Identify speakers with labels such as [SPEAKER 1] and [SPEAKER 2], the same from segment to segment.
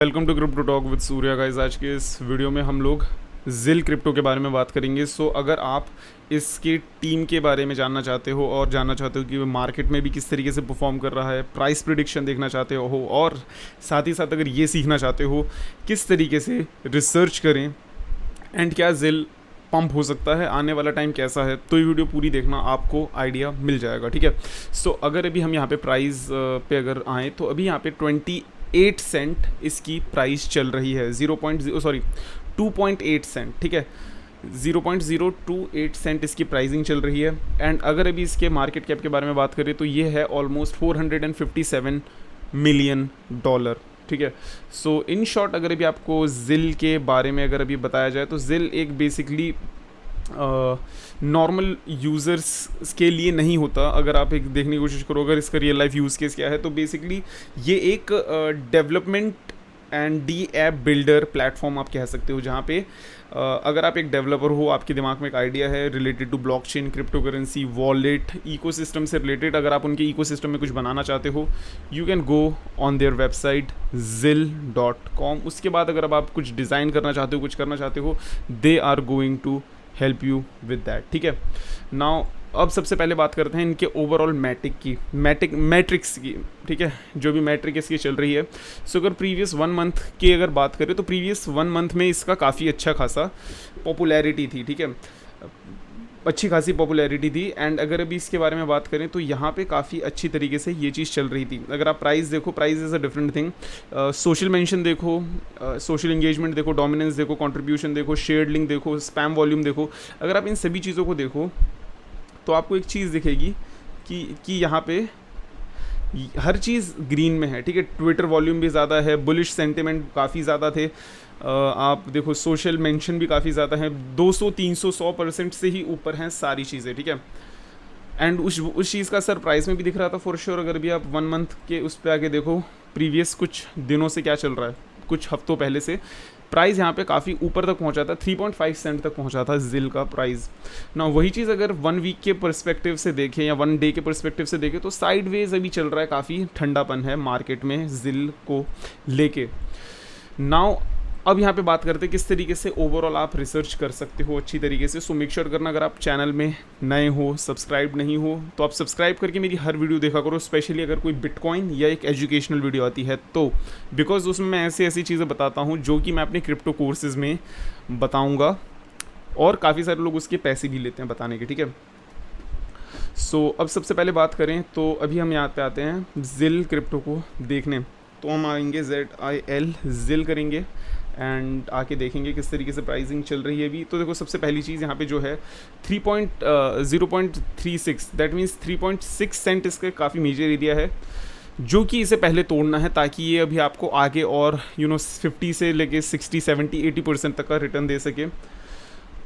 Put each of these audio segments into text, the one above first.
[SPEAKER 1] Welcome to crypto talk with Surya guys. आज के इस वीडियो में हम लोग जिल क्रिप्टो के बारे में बात करेंगे। सो अगर आप इसकी टीम के बारे में जानना चाहते हो और जानना चाहते हो कि वो मार्केट में भी किस तरीके से परफॉर्म कर रहा है, प्राइस प्रिडिक्शन देखना चाहते हो और साथ ही साथ अगर ये सीखना चाहते हो किस तरीके से रिसर्च करें एंड क्या जिल पंप हो सकता है, आने वाला टाइम कैसा है, तो ये वीडियो पूरी देखना, आपको आइडिया मिल जाएगा। ठीक है। सो अगर अभी हम यहाँ पे प्राइस पे अगर आएँ तो अभी यहाँ पे 28 सेंट इसकी प्राइस चल रही है। 2.8 सेंट। ठीक है, 0.028 सेंट इसकी प्राइसिंग चल रही है। एंड अगर अभी इसके मार्केट कैप के बारे में बात करें तो ये है ऑलमोस्ट $457 मिलियन। ठीक है। सो इन शॉर्ट अगर अभी आपको जिल के बारे में अगर अभी बताया जाए तो जिल एक बेसिकली नॉर्मल यूज़र्स के लिए नहीं होता। अगर आप एक देखने की कोशिश करो अगर इसका रियल लाइफ यूज़ केस क्या है, तो बेसिकली ये एक development and D app builder platform आप कह सकते हो, जहाँ पे अगर आप एक डेवलपर हो, आपके दिमाग में एक आइडिया है related to blockchain, crypto currency, wallet, ecosystem से रिलेटेड, अगर आप उनके इकोसिस्टम में कुछ बनाना चाहते हो, you can go on their website zil.com। उसके बाद अगर आप कुछ डिज़ाइन करना चाहते हो, कुछ करना चाहते हो, they are going to help you with that. ठीक है। नाउ अब सबसे पहले बात करते हैं इनके ओवरऑल मैट्रिक्स की। ठीक है, जो भी मैट्रिक इसकी चल रही है। सो अगर प्रीवियस 1 मंथ की अगर बात करें तो प्रीवियस 1 मंथ में इसका काफ़ी अच्छा खासा पॉपुलैरिटी थी। ठीक है, अच्छी खासी पॉपुलैरिटी थी। एंड अगर अभी इसके बारे में बात करें तो यहाँ पे काफ़ी अच्छी तरीके से ये चीज़ चल रही थी। अगर आप प्राइस देखो, price is a different thing. Social mention देखो, सोशल एंगेजमेंट देखो, डोमिनेंस देखो, कंट्रीब्यूशन देखो, शेयर्ड लिंक देखो, स्पैम वॉल्यूम देखो, अगर आप इन सभी चीज़ों को देखो तो आपको एक चीज़ दिखेगी कि यहाँ पे हर चीज़ ग्रीन में है। ठीक है, ट्विटर वॉल्यूम भी ज़्यादा है, बुलिश सेंटिमेंट काफ़ी ज़्यादा थे। आप देखो सोशल मेंशन भी काफ़ी ज़्यादा है, 200, 300, 100% से ही ऊपर हैं सारी चीज़ें। ठीक है। एंड उस चीज़ का असर प्राइस में भी दिख रहा था फॉर श्योर। अगर भी आप 1 मंथ के उस पर आगे देखो, प्रीवियस कुछ दिनों से क्या चल रहा है, कुछ हफ्तों पहले से प्राइस यहाँ पे काफ़ी ऊपर तक पहुँचा था, 3.5 सेंट तक पहुँचा था जिल का प्राइस ना। वही चीज़ अगर 1 वीक के पर्सपेक्टिव से देखें या 1 डे के पर्सपेक्टिव से देखें तो साइडवेज अभी चल रहा है, काफ़ी ठंडापन है मार्केट में जिल को लेके। नाउ अब यहाँ पे बात करते हैं किस तरीके से ओवरऑल आप रिसर्च कर सकते हो अच्छी तरीके से। सो मेक श्योर करना अगर आप चैनल में नए हो, सब्सक्राइब नहीं हो, तो आप सब्सक्राइब करके मेरी हर वीडियो देखा करो, स्पेशली अगर कोई बिटकॉइन या एक एजुकेशनल वीडियो आती है तो, बिकॉज उसमें मैं ऐसी चीज़ें बताता हूँ जो कि मैं अपने क्रिप्टो कोर्सेज़ में बताऊँगा और काफ़ी सारे लोग उसके पैसे भी लेते हैं बताने के। ठीक है। सो अब सबसे पहले बात करें तो अभी हम यहाँ पे आते हैं जिल क्रिप्टो को देखने। तो हम आएंगे ZIL जिल करेंगे एंड आके देखेंगे किस तरीके से प्राइसिंग चल रही है अभी। तो देखो सबसे पहली चीज़ यहाँ पे जो है 0.36, दैट मीन्स 3.6 सेंट इसका काफ़ी मेजर एरिया है जो कि इसे पहले तोड़ना है, ताकि ये अभी आपको आगे और 50 से लेके 60, 70, 80% तक का रिटर्न दे सके।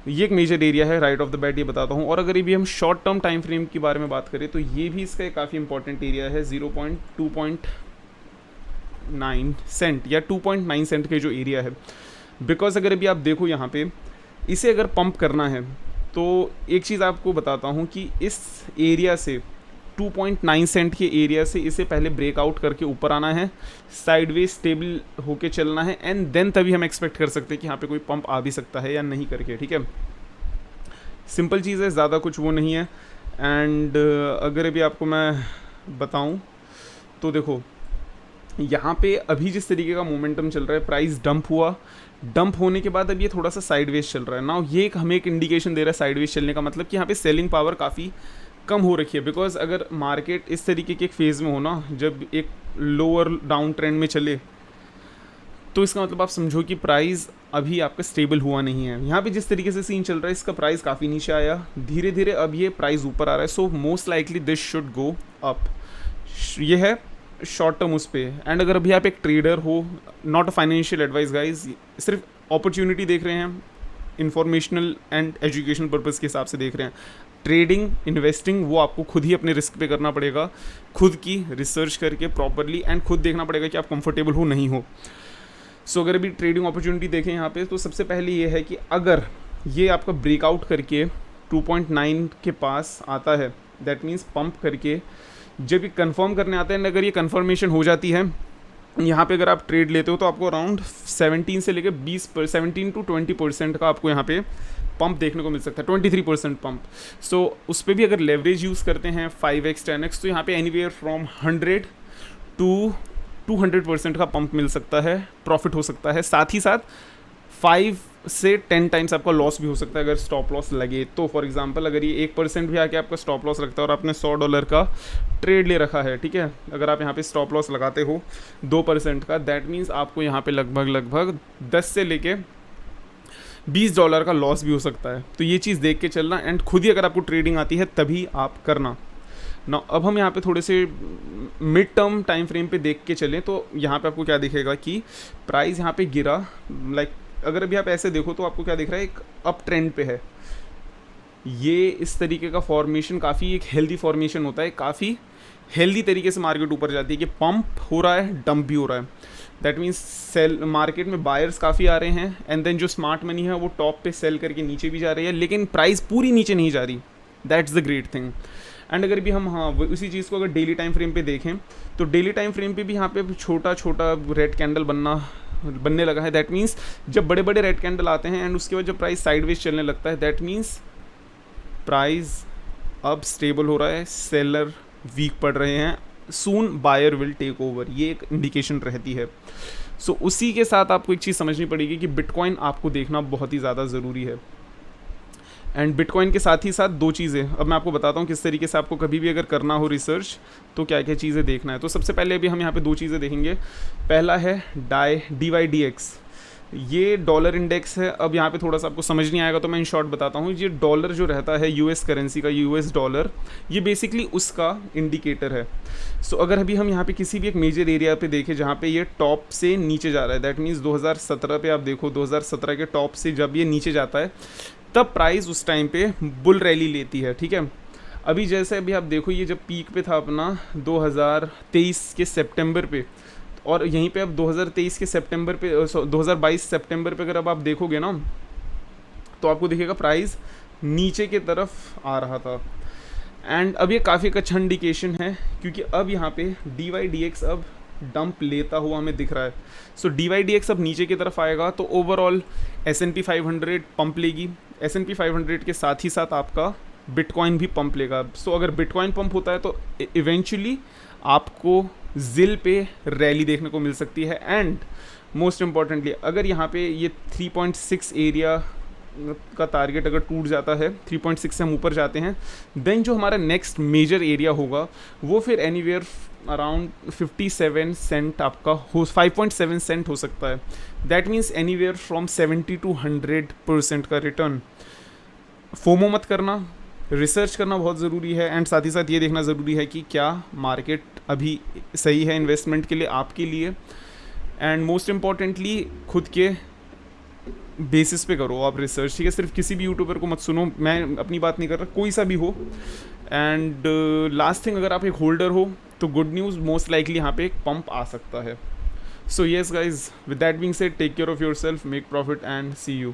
[SPEAKER 1] ये एक मेजर एरिया है राइट ऑफ द बैट, ये बताता हूँ। और अगर ये भी हम शॉर्ट टर्म टाइम फ्रेम के बारे में बात करें तो ये भी इसका एक काफ़ी इंपॉर्टेंट एरिया है, 0.2.9 सेंट या 2.9 सेंट के जो एरिया है। बिकॉज अगर अभी आप देखो यहाँ पे इसे अगर पंप करना है तो एक चीज़ आपको बताता हूँ कि इस एरिया से 2.9 सेंट के एरिया से इसे पहले ब्रेकआउट करके ऊपर आना है, साइडवेज स्टेबल होके चलना है, एंड देन तभी हम एक्सपेक्ट कर सकते हैं कि यहाँ पे कोई पंप आ भी सकता है या नहीं करके। ठीक है, सिंपल चीज़ है, ज़्यादा कुछ वो नहीं है। एंड अगर अभी आपको मैं बताऊँ तो देखो यहाँ पे अभी जिस तरीके का मोमेंटम चल रहा है, प्राइस डंप होने के बाद अब ये थोड़ा सा साइडवेज चल रहा है ना। ये हमें एक इंडिकेशन दे रहा है साइडवेज चलने का, मतलब कि यहाँ पे सेलिंग पावर काफ़ी कम हो रखी है। बिकॉज अगर मार्केट इस तरीके के एक फेज़ में हो ना, जब एक लोअर डाउन ट्रेंड में चले, तो इसका मतलब आप समझो कि प्राइस अभी आपका स्टेबल हुआ नहीं है। यहाँ पे जिस तरीके से सीन चल रहा है, इसका प्राइस काफ़ी नीचे आया, धीरे धीरे अब ये प्राइस ऊपर आ रहा है। So most likely this should go up. ये है शॉर्ट टर्म उस पर। एंड अगर अभी आप एक ट्रेडर हो, not a financial advice guys, सिर्फ अपॉर्चुनिटी देख रहे हैं, इंफॉर्मेशनल एंड एजुकेशनल पर्पज़ के हिसाब से देख रहे हैं। ट्रेडिंग, इन्वेस्टिंग वो आपको खुद ही अपने रिस्क पे करना पड़ेगा, खुद की रिसर्च करके प्रॉपरली, एंड खुद देखना पड़ेगा कि आप कंफर्टेबल हो नहीं हो। सो अगर अभी ट्रेडिंग अपॉर्चुनिटी देखें यहाँ पे, तो सबसे पहले ये है कि अगर ये आपका ब्रेकआउट करके 2.9 के पास आता है, दैट मीन्स पंप करके जब ये कंफर्म करने आता है, अगर ये कंफर्मेशन हो जाती है यहाँ पे अगर आप ट्रेड लेते हो तो आपको अराउंड 17 से लेकर 17 to 20% का आपको यहाँ पे पंप देखने को मिल सकता है, 23% पंप। सो उस पर भी अगर लेवरेज यूज़ करते हैं 5x 10x, तो यहाँ पे एनीवेयर फ्रॉम 100 to 200% का पंप मिल सकता है, प्रॉफिट हो सकता है। साथ ही साथ 5 से 10 टाइम्स आपका लॉस भी हो सकता है अगर स्टॉप लॉस लगे तो। फॉर एग्जांपल अगर ये 1% भी आके आपका स्टॉप लॉस लगता है और आपने $100 का ट्रेड ले रखा है, ठीक है, अगर आप यहाँ पे स्टॉप लॉस लगाते हो 2% का, दैट मीन्स आपको यहाँ पे लगभग 10 से लेके $20 का लॉस भी हो सकता है। तो ये चीज़ देख के चलना, एंड खुद ही अगर आपको ट्रेडिंग आती है तभी आप करना ना। अब हम यहाँ पे थोड़े से मिड टर्म टाइम फ्रेम पे देख के चलें तो यहाँ पे आपको क्या दिखेगा कि प्राइस यहाँ पे गिरा, लाइक अगर अभी आप ऐसे देखो तो आपको क्या दिख रहा है, एक अप ट्रेंड पे है। ये इस तरीके का फॉर्मेशन काफ़ी एक हेल्दी फॉर्मेशन होता है, काफ़ी हेल्दी तरीके से मार्केट ऊपर जाती है कि पंप हो रहा है, डंप भी हो रहा है। दैट मीन्स सेल मार्केट में बायर्स काफ़ी आ रहे हैं, एंड देन जो स्मार्ट मनी है वो टॉप पे सेल करके नीचे भी जा रही है, लेकिन प्राइस पूरी नीचे नहीं जा रही। That's the great thing. And अगर भी हम उसी चीज़ को अगर डेली टाइम फ्रेम पे देखें तो डेली टाइम फ्रेम पे भी यहाँ पे छोटा छोटा रेड कैंडल बनने लगा है। दैट मीन्स जब बड़े बड़े रेड कैंडल आते हैं एंड उसके बाद जब प्राइस साइडवेज चलने लगता है, दैट मीन्स प्राइस अब स्टेबल हो रहा है, सेलर वीक पड़ रहे हैं, सून बायर विल टेक ओवर, ये एक इंडिकेशन रहती है। सो उसी के साथ आपको एक चीज़ समझनी पड़ेगी कि बिटकॉइन आपको देखना बहुत ही ज़्यादा ज़रूरी है। एंड बिटकॉइन के साथ ही साथ दो चीज़ें अब मैं आपको बताता हूँ किस तरीके से आपको कभी भी अगर करना हो रिसर्च तो क्या क्या चीज़ें देखना है। तो सबसे पहले अभी हम यहाँ पे दो चीज़ें देखेंगे। पहला है DYDX, ये डॉलर इंडेक्स है। अब यहाँ पे थोड़ा सा आपको समझ नहीं आएगा तो मैं इन शॉर्ट बताता हूँ। ये डॉलर जो रहता है यूएस करेंसी का, यूएस डॉलर, ये बेसिकली उसका इंडिकेटर है। सो अगर अभी हम यहाँ पे किसी भी एक मेजर एरिया पे देखें जहाँ पे ये टॉप से नीचे जा रहा है, दैट मीन्स 2017 पे आप देखो, 2017 के टॉप से जब ये नीचे जाता है तब प्राइस उस टाइम पे बुल रैली लेती है, ठीक है। अभी जैसे अभी आप देखो ये जब पीक पे था अपना 2023 के सितंबर पे, और यहीं पे अब 2023 के सितंबर पे 2022 सितंबर पे अगर अब आप देखोगे ना तो आपको दिखेगा प्राइस नीचे की तरफ आ रहा था। एंड अब ये काफ़ी एक अच्छा इंडिकेशन है क्योंकि अब यहाँ पे DYDX अब डंप लेता हुआ हमें दिख रहा है। सो DYDX अब नीचे की तरफ आएगा तो ओवरऑल S&P 500 पंप लेगी, S&P 500 के साथ ही साथ आपका बिटकॉइन भी पंप लेगा। सो अगर बिटकॉइन पंप होता है तो इवेंचुअली आपको जिल पे रैली देखने को मिल सकती है। एंड मोस्ट इम्पॉर्टेंटली अगर यहाँ पे ये 3.6 एरिया का टारगेट अगर टूट जाता है, 3.6 से हम ऊपर जाते हैं, देन जो हमारा नेक्स्ट मेजर एरिया होगा वो फिर एनीवेयर अराउंड 57 सेंट आपका हो, 5.7 सेंट हो सकता है। That means anywhere from 70 to 100% का रिटर्न। फोमो मत करना, रिसर्च करना बहुत ज़रूरी है, एंड साथ ही साथ ये देखना ज़रूरी है कि क्या मार्केट अभी सही है इन्वेस्टमेंट के लिए, आपके लिए। एंड मोस्ट इम्पॉर्टेंटली खुद के बेसिस पे करो आप रिसर्च, ठीक है। सिर्फ किसी भी यूट्यूबर को मत सुनो, मैं अपनी बात नहीं कर रहा, कोई सा भी हो। एंड लास्ट थिंग, अगर आप एक होल्डर हो तो गुड न्यूज़, मोस्ट लाइकली यहाँ पे एक पंप आ सकता है। So yes guys, with that being said, take care of your self, make profit and see you.